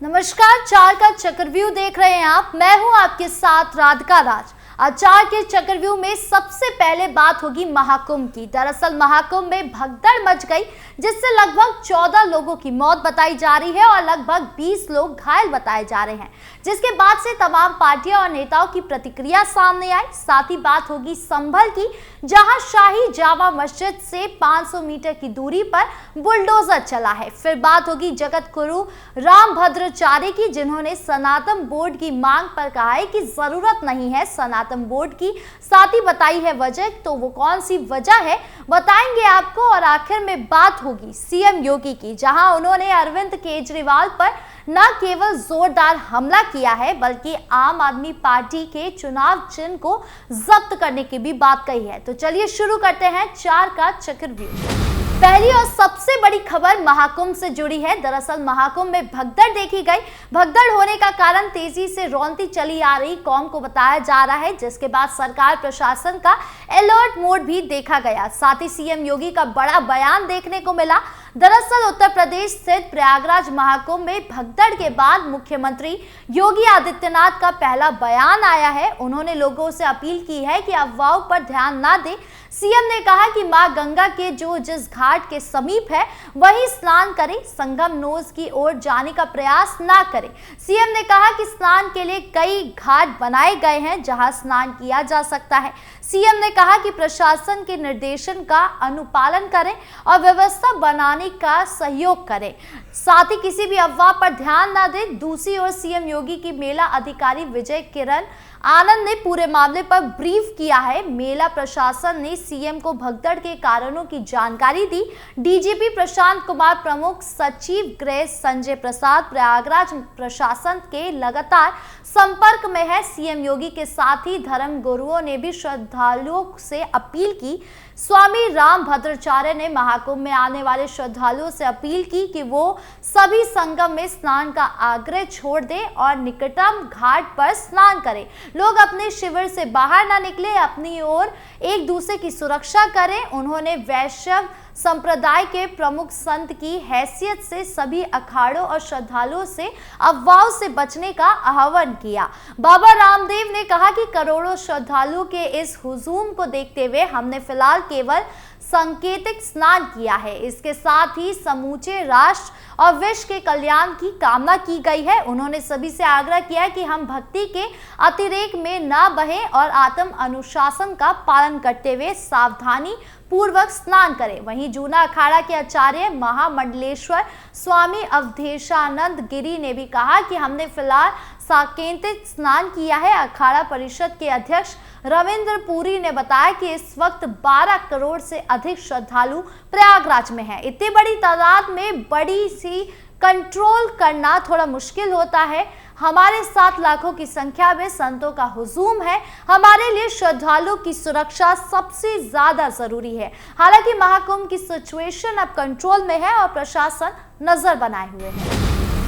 नमस्कार, चार का चक्रव्यूह देख रहे हैं आप। मैं हूं आपके साथ राधिका राज। आज चार के चक्रव्यूह में सबसे पहले बात होगी महाकुंभ की। दरअसल महाकुंभ में भगदड़ मच गई, जिससे लगभग 14 लोगों की मौत बताई जा रही है और लगभग 20 लोग घायल बताए जा रहे हैं, जिसके बाद से तमाम पार्टियां और नेताओं की प्रतिक्रिया सामने आई। साथ ही बात होगी संभल की, जहां शाही जामा मस्जिद से 500 मीटर की दूरी पर बुलडोजर चला है। फिर बात होगी जगत गुरु रामभद्राचार्य की, जिन्होंने सनातन बोर्ड की मांग पर कहा है कि जरूरत नहीं है सनातन बोर्ड की। साथ ही बताई है वजह, तो वो कौन सी वजह है बताएंगे आपको। और आखिर में बात होगी सीएम योगी की, जहां उन्होंने अरविंद केजरीवाल पर न केवल जोरदार हमला किया है, बल्कि आम आदमी पार्टी के चुनाव चिन्ह को जब्त करने की भी बात कही है। तो चलिए शुरू करते हैं चार का चक्रव्यूह। पहली और सबसे बड़ी खबर महाकुंभ से जुड़ी है। दरअसल महाकुंभ में भगदड़ देखी गई। भगदड़ होने का कारण तेजी से रौंदती चली आ रही कौम को बताया जा रहा है, जिसके बाद सरकार प्रशासन का अलर्ट मोड भी देखा गया। साथ ही सीएम योगी का बड़ा बयान देखने को मिला। दरअसल उत्तर प्रदेश स्थित प्रयागराज महाकुंभ में भगदड़ के बाद मुख्यमंत्री योगी आदित्यनाथ का पहला बयान आया है। उन्होंने लोगों से अपील की है कि अफवाहों पर ध्यान न दें। सीएम ने कहा कि मां गंगा के जिस घाट के समीप है वहीं स्नान करें, संगम नोज की ओर जाने का प्रयास ना करें। सीएम ने कहा कि स्नान के लिए कई घाट बनाए गए हैं जहां स्नान किया जा सकता है। सीएम ने कहा कि प्रशासन के निर्देशन का अनुपालन करें और व्यवस्था बनाने का सहयोग करें, साथ ही किसी भी अफवाह पर ध्यान ना दें। दूसरी ओर सीएम योगी की मेला अधिकारी विजय किरण आनंद ने पूरे मामले पर ब्रीफ किया है। मेला प्रशासन ने सीएम को भगदड़ के कारणों की जानकारी दी। डीजीपी प्रशांत कुमार, प्रमुख सचिव गृह संजय प्रसाद प्रयागराज प्रशासन के लगातार संपर्क में है। सीएम योगी के साथ ही धर्म गुरुओं ने भी श्रद्धालुओं से अपील की। स्वामी रामभद्राचार्य ने महाकुंभ में आने वाले श्रद्धालुओं से अपील की कि वो सभी संगम में स्नान का आग्रह छोड़ दें और निकटतम घाट पर स्नान करें। लोग अपने शिविर से बाहर ना निकले, अपनी ओर एक दूसरे की सुरक्षा करें। उन्होंने वैष्णव संप्रदाय के प्रमुख संत की हैसियत से सभी अखाड़ों और श्रद्धालुओं से अफवाहों से बचने का आह्वान किया। बाबा रामदेव ने कहा कि करोड़ों श्रद्धालुओं के इस हुजूम को देखते हुए हमने फिलहाल केवल सांकेतिक स्नान किया है। इसके साथ ही समूचे राष्ट्र और विश्व के कल्याण की कामना की गई है। उन्होंने सभी से आग्रह किया कि हम भक्ति के अतिरेक में न बहें और आत्म अनुशासन का पालन करते हुए सावधानी पूर्वक स्नान करें। वहीं जूना अखाड़ा के आचार्य महामंडलेश्वर स्वामी अवधेशानंद गिरी ने भी कहा कि हमने फिलहाल सांकेतिक स्नान किया है। अखाड़ा परिषद के अध्यक्ष रविंद्र पुरी ने बताया कि इस वक्त 12 करोड़ से अधिक श्रद्धालु प्रयागराज में हैं। इतनी बड़ी तादाद में बड़ी सी कंट्रोल करना थोड़ा मुश्किल होता है। हमारे 7 लाखों की संख्या में संतों का हुजूम है। हमारे लिए श्रद्धालुओं की सुरक्षा सबसे ज्यादा जरूरी है। हालांकि महाकुंभ की सिचुएशन अब कंट्रोल में है और प्रशासन नजर बनाए हुए है।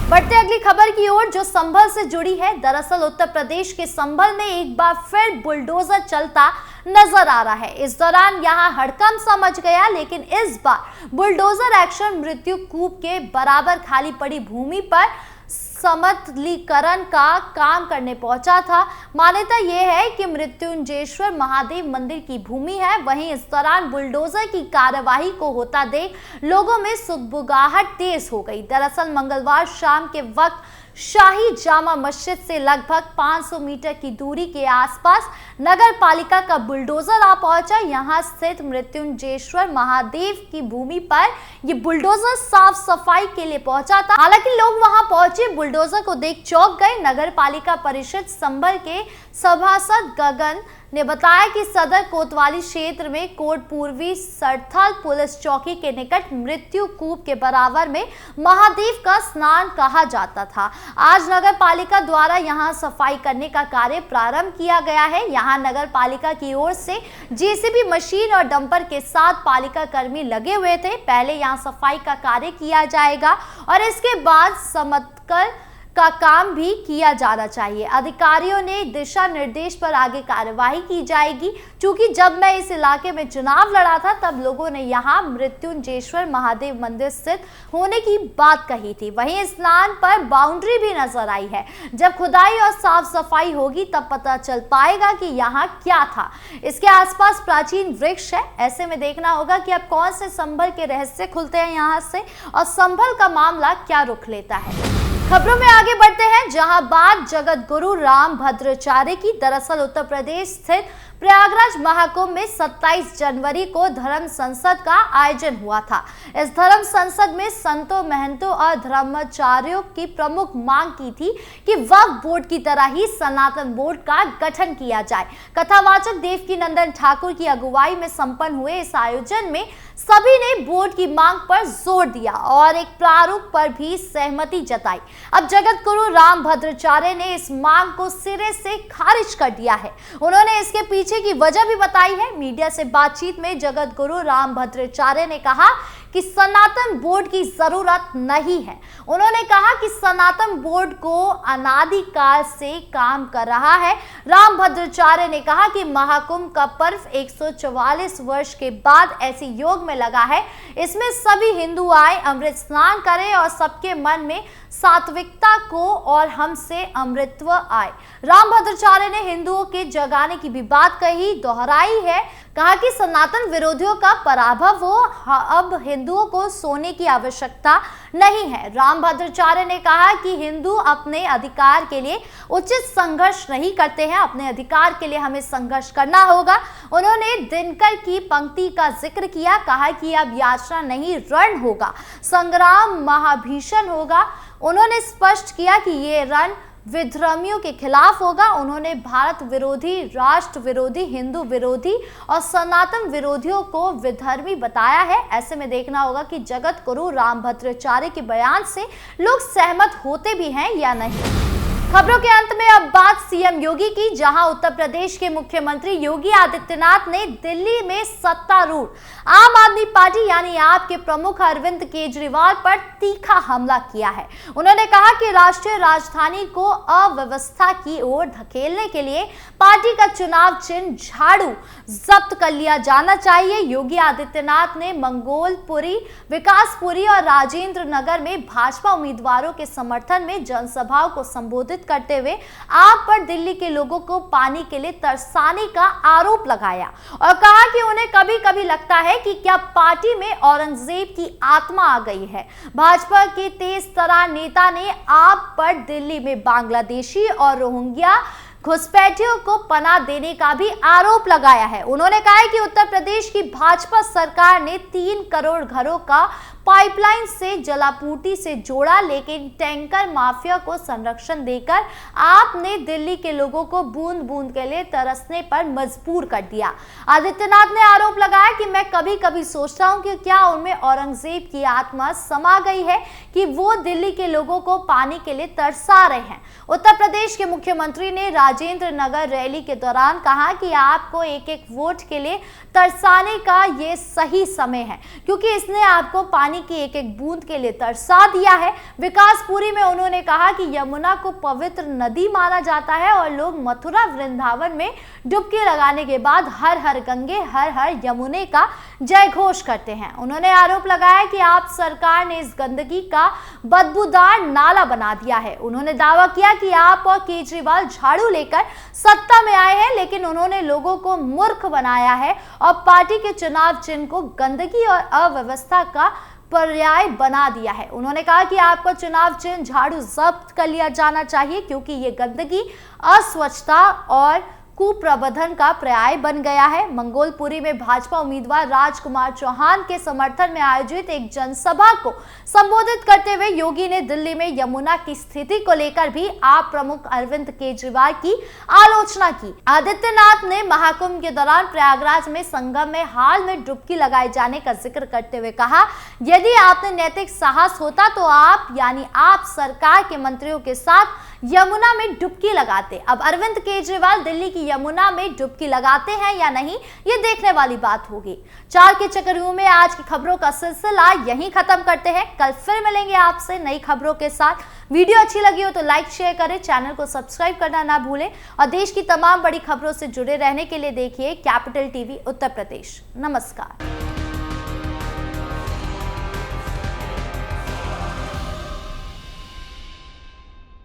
बढ़ते अगली खबर की ओर, जो संभल से जुड़ी है। दरअसल उत्तर प्रदेश के संभल में एक बार फिर बुलडोजर चलता नजर आ रहा है। इस दौरान यहां हड़कंप सा मच गया, लेकिन इस बार बुलडोजर एक्शन मृत्यु कूप के बराबर खाली पड़ी भूमि पर समतलीकरण का काम करने पहुंचा था। मान्यता यह है कि मृत्युंजयेश्वर महादेव मंदिर की भूमि है। वहीं इस दौरान बुलडोजर की कार्यवाही को होता देख लोगों में सुगबुगाहट तेज हो गई। दरअसल मंगलवार शाम के वक्त शाही जामा मस्जिद से लगभग 500 मीटर की दूरी के आसपास नगर पालिका का बुलडोजर आ पहुंचा। यहां स्थित मृत्युंजयेश्वर महादेव की भूमि पर यह बुलडोजर साफ सफाई के लिए पहुंचा था। हालांकि लोग वहां पहुंचे बुलडोजर को देख चौंक गए। नगर पालिका परिषद संभल के सभासद गगन ने बताया कि सदर कोतवाली क्षेत्र में कोट पूर्वी सरथल पुलिस चौकी के निकट मृत्यु कूप के बराबर में महादेव का स्नान कहा जाता था। आज नगर पालिका द्वारा यहां सफाई करने का कार्य प्रारंभ किया गया है। यहां नगर पालिका की ओर से जेसीबी मशीन और डंपर के साथ पालिका कर्मी लगे हुए थे। पहले यहां सफाई का कार्य किया जाएगा और इसके बाद समतल का काम भी किया जाना चाहिए। अधिकारियों ने दिशा निर्देश पर आगे कार्यवाही की जाएगी। क्योंकि जब मैं इस इलाके में चुनाव लड़ा था तब लोगों ने यहाँ मृत्युंजयेश्वर महादेव मंदिर स्थित होने की बात कही थी। वहीं स्नान पर बाउंड्री भी नजर आई है। जब खुदाई और साफ सफाई होगी तब पता चल पाएगा कि यहाँ क्या था। इसके आसपास प्राचीन वृक्ष है। ऐसे में देखना होगा कि अब कौन से संभल के रहस्य खुलते हैं यहाँ से और संभल का मामला क्या रुख लेता है। खबरों में आगे बढ़ते हैं, जहां बात जगत गुरु रामभद्राचार्य की। दरअसल उत्तर प्रदेश स्थित प्रयागराज महाकुंभ में 27 जनवरी को धर्म संसद का आयोजन हुआ था। इस धर्म संसद में संतों, महंतों और धर्माचार्यों की प्रमुख मांग की थी कि वक्फ बोर्ड की तरह ही सनातन बोर्ड का गठन किया जाए। कथावाचक देवकीनंदन ठाकुर की अगुवाई में संपन्न हुए इस आयोजन में सभी ने बोर्ड की मांग पर जोर दिया और एक प्रारूप पर भी सहमति जताई। अब जगत गुरु रामभद्राचार्य ने इस मांग को सिरे से खारिज कर दिया है। उन्होंने इसके पीछे की वजह भी बताई है। मीडिया से बातचीत में जगत गुरु रामभद्राचार्य ने कहा कि सनातन बोर्ड की जरूरत नहीं है। उन्होंने कहा कि सनातन बोर्ड को अनादिकाल से काम कर रहा है। रामभद्राचार्य ने कहा कि महाकुंभ का पर्व 144 वर्ष के बाद ऐसे योग में लगा है। इसमें सभी हिंदू आए, अमृत स्नान करें और सबके मन में सात्विकता को और हमसे अमृतत्व आए। रामभद्राचार्य ने हिंदुओं के जगाने की भी बात कही, दोहराई है। कहा कि सनातन विरोधियों का पराभव हो, अब हिंदुओं को सोने की आवश्यकता नहीं है। रामभद्राचार्य ने कहा कि हिंदू अपने अधिकार के लिए उचित संघर्ष नहीं करते हैं, अपने अधिकार के लिए हमें संघर्ष करना होगा। उन्होंने दिनकर की पंक्ति का जिक्र किया, कहा कि अब याचना नहीं रण होगा, संग्राम महाभीषण होगा। उन्होंने स्पष्ट किया कि ये रण विधर्मियों के खिलाफ होगा। उन्होंने भारत विरोधी, राष्ट्र विरोधी, हिंदू विरोधी और सनातन विरोधियों को विधर्मी बताया है। ऐसे में देखना होगा कि जगत गुरु रामभद्राचार्य के बयान से लोग सहमत होते भी हैं या नहीं। खबरों के अंत में अब बात सीएम योगी की, जहां उत्तर प्रदेश के मुख्यमंत्री योगी आदित्यनाथ ने दिल्ली में सत्तारूढ़ आम आदमी पार्टी यानी आप के प्रमुख अरविंद केजरीवाल पर तीखा हमला किया है। उन्होंने कहा कि राष्ट्रीय राजधानी को अव्यवस्था की ओर धकेलने के लिए पार्टी का चुनाव चिन्ह झाड़ू जब्त कर लिया जाना चाहिए। योगी आदित्यनाथ ने मंगोलपुरी, विकासपुरी और राजेंद्र नगर में भाजपा उम्मीदवारों के समर्थन में जनसभाओं को संबोधित करते हुए आप पर दिल्ली के लोगों को पानी के लिए तरसाने का आरोप लगाया और कहा कि उन्हें कभी कभी लगता है कि क्या पार्टी में औरंगजेब की आत्मा आ गई है। भाजपा के तेज तरार नेता ने आप पर दिल्ली में बांग्लादेशी और रोहिंग्या घुसपैठियों को पनाह देने का भी आरोप लगाया है। उन्होंने कहा है कि उत्तर प्रदेश की भाजपा सरकार ने 3 करोड़ घरों का पाइपलाइन से जलापूर्ति से जोड़ा, लेकिन टैंकर माफिया को संरक्षण देकर आपने दिल्ली के लोगों को बूंद बूंद के लिए तरसने पर मजबूर कर दिया। आदित्यनाथ ने आरोप लगाया कि मैं कभी कभी सोचता हूं कि क्या उनमें औरंगजेब की आत्मा समा गई है कि वो दिल्ली के लोगों को पानी के लिए तरसा रहे हैं। उत्तर प्रदेश के मुख्यमंत्री ने राजेंद्र नगर रैली के दौरान कहा कि आपको एक एक वोट के लिए तरसाने का ये सही समय है, क्योंकि इसने आपको पानी की एक एक बूंद के लिए तरसा दिया है। विकासपुरी में उन्होंने कहा कि यमुना को पवित्र नदी माना जाता है और लोग मथुरा वृंदावन में डुबकी लगाने के बाद हर हर गंगे हर हर यमुने का जय घोष करते हैं। उन्होंने आरोप लगाया कि आप सरकार ने इस गंदगी का बदबूदार नाला बना दिया है। उन्होंने दावा किया कि आप और केजरीवाल झाड़ू लेकर सत्ता में आए हैं, लेकिन उन्होंने लोगों को मूर्ख बनाया है और पार्टी के चुनाव चिन्ह को गंदगी और अव्यवस्था का पर्याय बना दिया है। उन्होंने कहा कि आपका चुनाव चिन्ह झाड़ू जब्त कर लिया जाना चाहिए, क्योंकि ये गंदगी, अस्वच्छता और कुप्रबंधन का पर्याय बन गया है। मंगोलपुरी में भाजपा उम्मीदवार राजकुमार चौहान के समर्थन में आयोजित एक जनसभा को संबोधित करते हुए योगी ने दिल्ली में यमुना की स्थिति को लेकर भी आप प्रमुख अरविंद केजरीवाल की आलोचना की। आदित्यनाथ ने महाकुंभ के दौरान प्रयागराज में संगम में हाल में डुबकी लगाए जाने का जिक्र करते हुए कहा, यदि आपने नैतिक साहस होता तो आप यानी आप सरकार के मंत्रियों के साथ यमुना में डुबकी लगाते। अब अरविंद केजरीवाल दिल्ली की यमुना में डुबकी लगाते हैं या नहीं, ये देखने वाली बात होगी। 4 के चक्रव्यूह में आज की खबरों का सिलसिला यहीं खत्म करते हैं। कल फिर मिलेंगे आपसे नई खबरों के साथ। वीडियो अच्छी लगी हो तो लाइक शेयर करें, चैनल को सब्सक्राइब करना ना भूलें और देश की तमाम बड़ी खबरों से जुड़े रहने के लिए देखिए कैपिटल टीवी उत्तर प्रदेश। नमस्कार।